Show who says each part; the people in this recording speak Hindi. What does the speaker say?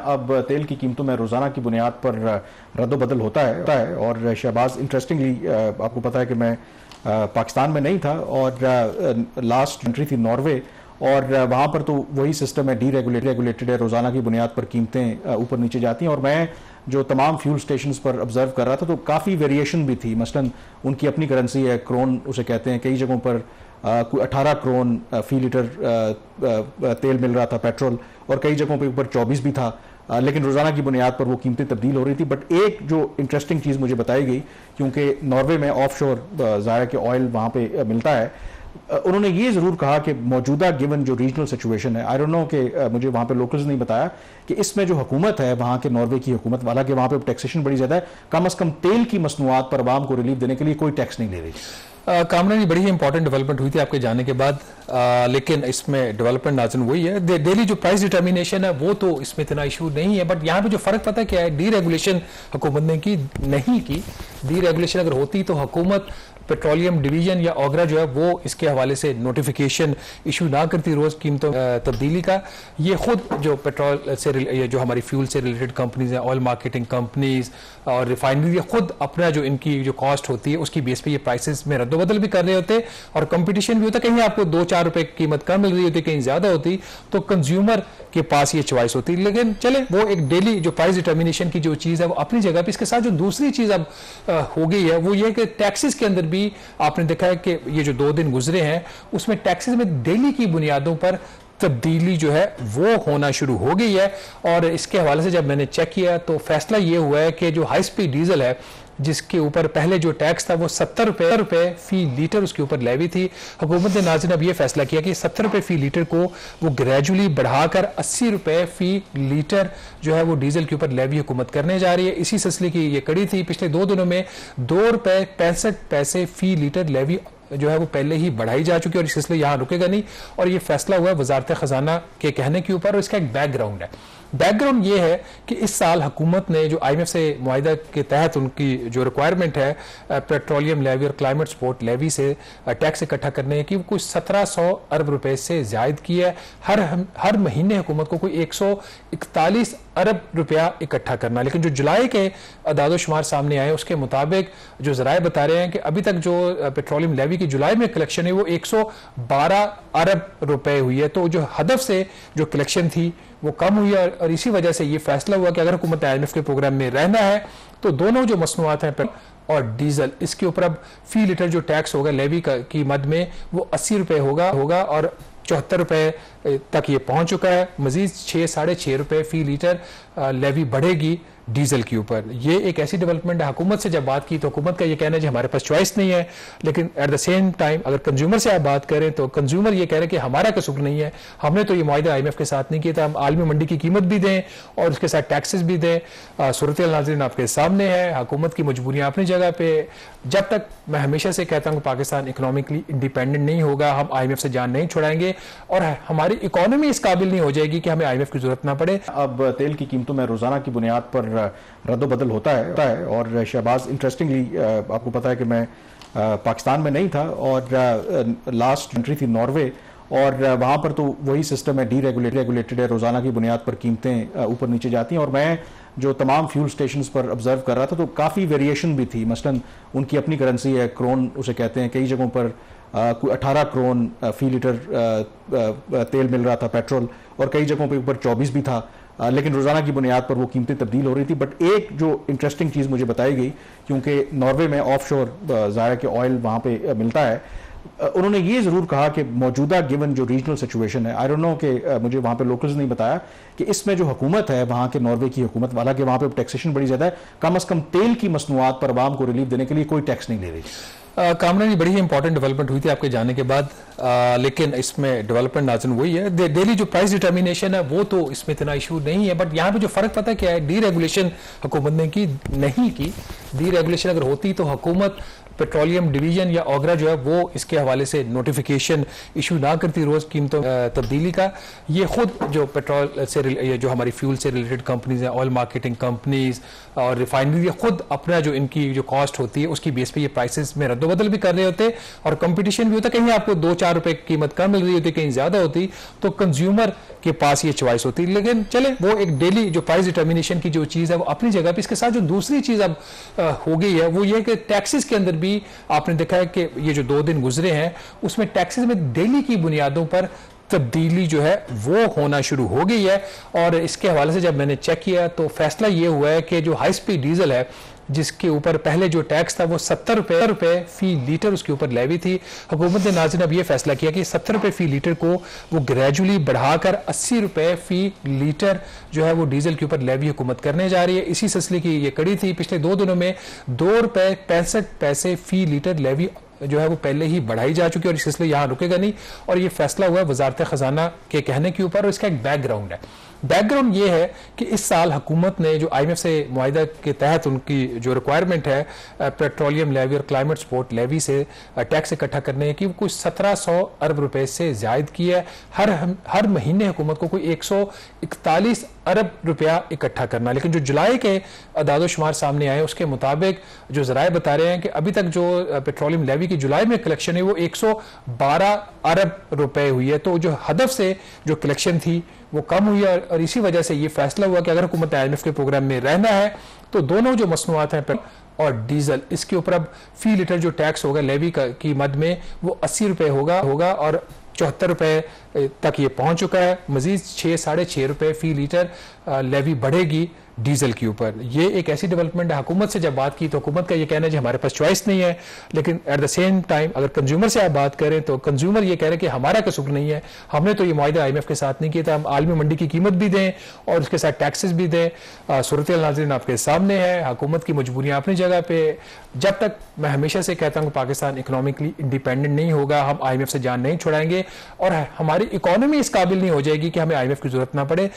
Speaker 1: अब तेल की कीमतों में रोज़ाना की बुनियाद पर रद्द-बदल होता है और शहबाज इंटरेस्टिंगली आपको पता है कि मैं पाकिस्तान में नहीं था और लास्ट कंट्री थी नॉर्वे और वहाँ पर तो वही सिस्टम है, डीरेगुलेटेड है, रोज़ाना की बुनियाद पर कीमतें ऊपर नीचे जाती हैं और मैं जो तमाम फ्यूल स्टेशंस पर ऑब्जर्व कर रहा था तो काफ़ी वेरिएशन भी थी। मसलन उनकी अपनी करेंसी है, क्रोन उसे कहते हैं, कई जगहों पर कोई 18 क्रोन फी लीटर तेल मिल रहा था पेट्रोल और कई जगहों पे ऊपर 24 भी था, लेकिन रोज़ाना की बुनियाद पर वो कीमतें तब्दील हो रही थी। बट एक जो इंटरेस्टिंग चीज़ मुझे बताई गई, क्योंकि नॉर्वे में ऑफशोर ज़ाहिर के ऑयल वहाँ पे मिलता है, उन्होंने ये ज़रूर कहा कि मौजूदा गिवन जो रीजनल सिचुएशन है, आई डोंट नो कि मुझे वहाँ पे लोकल्स नहीं बताया कि इसमें जो हुकूमत है वहाँ के नॉर्वे की हुकूमत, हालांकि वहाँ पे टैक्सेशन बड़ी ज़्यादा है, कम से कम तेल की मसनूआत पर आवाम को रिलीफ देने के लिए कोई टैक्स नहीं ले रही।
Speaker 2: कामरान, बड़ी ही इंपॉर्टेंट डेवलपमेंट हुई थी आपके जाने के बाद, लेकिन इसमें डेवलपमेंट नाज़िन वही है। डेली जो प्राइस डिटर्मिनेशन है वो तो इसमें इतना इशू नहीं है, बट यहाँ पे जो फर्क पता क्या है, डीरेगुलेशन हुकूमत ने की नहीं की। डीरेगुलेशन अगर होती तो हुकूमत पेट्रोलियम डिवीजन या ओगरा जो है वो इसके हवाले से नोटिफिकेशन इशू ना करती रोज कीमतों तब्दीली का। ये खुद जो पेट्रोल से ये जो हमारी फ्यूल से रिलेटेड कंपनीज हैं, ऑयल मार्केटिंग कंपनीज और रिफाइनरी, ये खुद अपना जो इनकी जो कॉस्ट होती है उसकी बेस पे ये प्राइसेस में रद्दबदल भी कर रहे होते और कंपटीशन भी होता। कहीं आपको 2-4 रुपए कीमत कम मिल रही होती, कहीं ज्यादा होती, तो कंज्यूमर के पास ये चॉइस होती। लेकिन चले, वो एक डेली जो प्राइस डिटर्मिनेशन की जो चीज है वो अपनी जगह पे, इसके साथ जो दूसरी चीज अब हो गई है वो ये कि टैक्सेस के अंदर भी आपने देखा है कि ये जो 2 दिन गुजरे हैं उसमें टैक्सेस में डेली की बुनियादों पर तब्दीली जो है वो होना शुरू हो गई है। और इसके हवाले से जब मैंने चेक किया तो फैसला ये हुआ है कि जो हाई स्पीड डीजल है जिसके ऊपर पहले जो टैक्स था वो 70 रुपए फी लीटर उसके ऊपर लेवी थी, हुकूमत ने नाज़रीन अब ये फैसला किया कि 70 रुपए फी लीटर को वो ग्रेजुअली बढ़ाकर 80 रुपए फी लीटर जो है वो डीजल के ऊपर लेवी हुकूमत करने जा रही है। इसी सिलसिले की ये कड़ी थी। पिछले 2 दिनों में 2 रुपए 65 पैसे फी लीटर लेवी जो है वो पहले ही बढ़ाई जा चुकी है और इस सिलसिले यहाँ रुकेगा नहीं। और ये फैसला हुआ है वजारत खजाना के कहने के ऊपर और इसका एक बैकग्राउंड है। बैकग्राउंड ये है कि इस साल हुकूमत ने जो IMF से मुआहिदा के तहत उनकी जो रिक्वायरमेंट है पेट्रोलियम लेवी और क्लाइमेट सपोर्ट लेवी से टैक्स इकट्ठा करने की, कुछ 1700 अरब रुपए से जायद की है। हर महीने हुकूमत को कोई 141 अरब रुपया इकट्ठा करना। लेकिन जो जुलाई के अदाद-ओ-शुमार सामने आए उसके मुताबिक जो जराए बता रहे हैं कि अभी तक जो पेट्रोलियम लेवी की जुलाई में कलेक्शन है वो 112 अरब रुपए हुई है। तो जो हदफ से जो कलेक्शन थी वो कम हुई है और इसी वजह से ये फैसला हुआ कि अगर हुकूमत IMF के प्रोग्राम में रहना है तो दोनों जो मसनूआत हैं और डीजल, इसके ऊपर अब फी लीटर जो टैक्स होगा लेवी की मद में वो 80 रुपए होगा और 74 रुपए तक ये पहुंच चुका है। मजीद 6-6.5 रुपए फी लीटर लेवी बढ़ेगी डीजल के ऊपर। ये एक ऐसी डेवलपमेंट है। हुकूमत से जब बात की तो हुकूमत का ये कहना है कि हमारे पास चॉइस नहीं है, लेकिन एट द सेम टाइम अगर कंज्यूमर से आप बात करें तो कंज्यूमर ये कह रहे हैं कि हमारा कसूर नहीं है, हमने तो ये मुआहिदा IMF के साथ नहीं किया था, हम आलमी मंडी की कीमत भी दें और उसके साथ टैक्सेस भी दें। सूरत नाज़रीन आपके सामने है, हुकूमत की मजबूरियाँ अपनी जगह पे। जब तक मैं हमेशा से कहता हूँ पाकिस्तान इकोनॉमिकली इंडिपेंडेंट नहीं होगा, हम IMF से जान नहीं छुड़ाएंगे और हमारी इकोनॉमी इस काबिल नहीं हो जाएगी कि हमें IMF की जरूरत ना पड़े।
Speaker 1: अब तेल की कीमतों में रोज़ाना की बुनियाद पर रद्द-बदल होता है और शहबाज इंटरेस्टिंगली आपको पता है कि मैं पाकिस्तान में नहीं था और लास्ट कंट्री थी नॉर्वे और वहाँ पर तो वही सिस्टम है, डीरेगुलेटेड है, रोज़ाना की बुनियाद पर कीमतें ऊपर नीचे जाती हैं और मैं जो तमाम फ्यूल स्टेशंस पर ऑब्जर्व कर रहा था तो काफ़ी वेरिएशन भी थी। मसलन उनकी अपनी करेंसी है, क्रोन उसे कहते हैं, कई जगहों पर कोई 18 क्रोन फी लीटर तेल मिल रहा था पेट्रोल और कई जगहों पे ऊपर 24 भी था, लेकिन रोज़ाना की बुनियाद पर वो कीमतें तब्दील हो रही थी। बट एक जो इंटरेस्टिंग चीज़ मुझे बताई गई, क्योंकि नॉर्वे में ऑफशोर ज़ाहिर के ऑयल वहाँ पे मिलता है, उन्होंने ये ज़रूर कहा कि मौजूदा गिवन जो रीजनल सिचुएशन है, आई डोंट नो कि मुझे वहाँ पे लोकल्स नहीं बताया कि इसमें जो हुकूमत है वहाँ के नॉर्वे की हुकूमत, हालांकि वहाँ पे टैक्सेशन बड़ी ज़्यादा है, कम से कम तेल की मसनूआत पर आवाम को रिलीफ देने के लिए कोई टैक्स नहीं ले रही।
Speaker 2: कामरान, बड़ी ही इंपॉर्टेंट डेवलपमेंट हुई थी आपके जाने के बाद, लेकिन इसमें डेवलपमेंट नाज़िन वही है। डेली जो प्राइस डिटर्मिनेशन है वो तो इसमें इतना इशू नहीं है, बट यहाँ पे जो फर्क पता क्या है, डीरेगुलेशन हुकूमत ने की नहीं की। डीरेगुलेशन अगर होती तो हुकूमत पेट्रोलियम डिवीजन या ओगरा जो है वो इसके हवाले से नोटिफिकेशन इशू ना करती रोज कीमतों तब्दीली का। ये खुद जो पेट्रोल से ये जो हमारी फ्यूल से रिलेटेड कंपनीज हैं, ऑयल मार्केटिंग कंपनीज और रिफाइनरी, ये खुद अपना जो इनकी जो कॉस्ट होती है उसकी बेस पे ये प्राइसेस में रद्दोबदल भी कर रहे होते और कंपटीशन भी होता। कहीं आपको 2-4 रुपए कीमत कम मिल रही होती, कहीं ज्यादा होती, तो कंज्यूमर के पास ये चॉइस होती। लेकिन चले वो एक डेली जो प्राइस डिटर्मिनेशन की जो चीज है वो अपनी जगह पे, इसके साथ जो दूसरी चीज अब हो गई है वो ये कि टैक्सेस के अंदर भी आपने देखा है कि ये जो 2 दिन गुजरे हैं उसमें टैक्सेस में डेली की बुनियादों पर तब्दीली जो है वो होना शुरू हो गई है। और इसके हवाले से जब मैंने चेक किया तो फैसला ये हुआ है कि जो हाई स्पीड डीजल है जिसके ऊपर पहले जो टैक्स था वो 70 रुपए फी लीटर उसके ऊपर लेवी थी, हुकूमत ने नाज़रीन अब ये फैसला किया कि 70 रुपए फी लीटर को वो ग्रेजुअली बढ़ाकर 80 रुपए फी लीटर जो है वो डीजल के ऊपर लेवी हुकूमत करने जा रही है। इसी सिलसिले की ये कड़ी थी। पिछले 2 दिनों में 2 रुपए 65 पैसे फी लीटर लेवी जो है वो पहले ही बढ़ाई जा चुकी है और इस सिलसिले यहाँ रुकेगा नहीं। और ये फैसला हुआ है वजारत खजाना के कहने के ऊपर और इसका एक बैकग्राउंड है। बैकग्राउंड ये है कि इस साल हुकूमत ने जो IMF से मुआहिदा के तहत उनकी जो रिक्वायरमेंट है पेट्रोलियम लेवी और क्लाइमेट सपोर्ट लेवी से टैक्स इकट्ठा करने की, कुछ 1700 अरब रुपए से जायद की है। हर महीने हुकूमत को कोई 141 अरब रुपया इकट्ठा करना। लेकिन जो जुलाई के अदादोशुमार सामने आए उसके मुताबिक जो जराए बता रहे हैं कि अभी तक जो पेट्रोलियम लेवी की जुलाई में कलेक्शन है वो 112 अरब रुपए हुई है। तो जो हदफ से जो कलेक्शन थी वो कम हुई है और इसी वजह से ये फैसला हुआ कि अगर हुकूमत IMF के प्रोग्राम में रहना है तो दोनों जो मसनूआत हैं और डीजल, इसके ऊपर अब फी लीटर जो टैक्स होगा लेवी की मद में वो 80 रुपए होगा और 74 रुपए तक ये पहुंच चुका है। मजीद 6-6.5 रुपए फी लीटर लेवी बढ़ेगी डीजल के ऊपर। ये एक ऐसी डेवलपमेंट है। हुकूमत से जब बात की तो हुकूमत का ये कहना है कि हमारे पास चॉइस नहीं है, लेकिन एट द सेम टाइम अगर कंज्यूमर से आप बात करें तो कंज्यूमर ये कह रहे हैं कि हमारा कसूर नहीं है, हमने तो ये मुआहिदा IMF के साथ नहीं किया था, हम आलमी मंडी की कीमत भी दें और उसके साथ टैक्सेस भी दें। सूरत नाज़रीन आपके सामने है, हुकूमत की मजबूरियां अपनी जगह पे। जब तक मैं हमेशा से कहता हूँ पाकिस्तान इकोनॉमिकली इंडिपेंडेंट नहीं होगा, हम IMF से जान नहीं छुड़ाएंगे और हमारी इकोनॉमी इस काबिल नहीं हो जाएगी कि हमें IMF की जरूरत ना पड़े।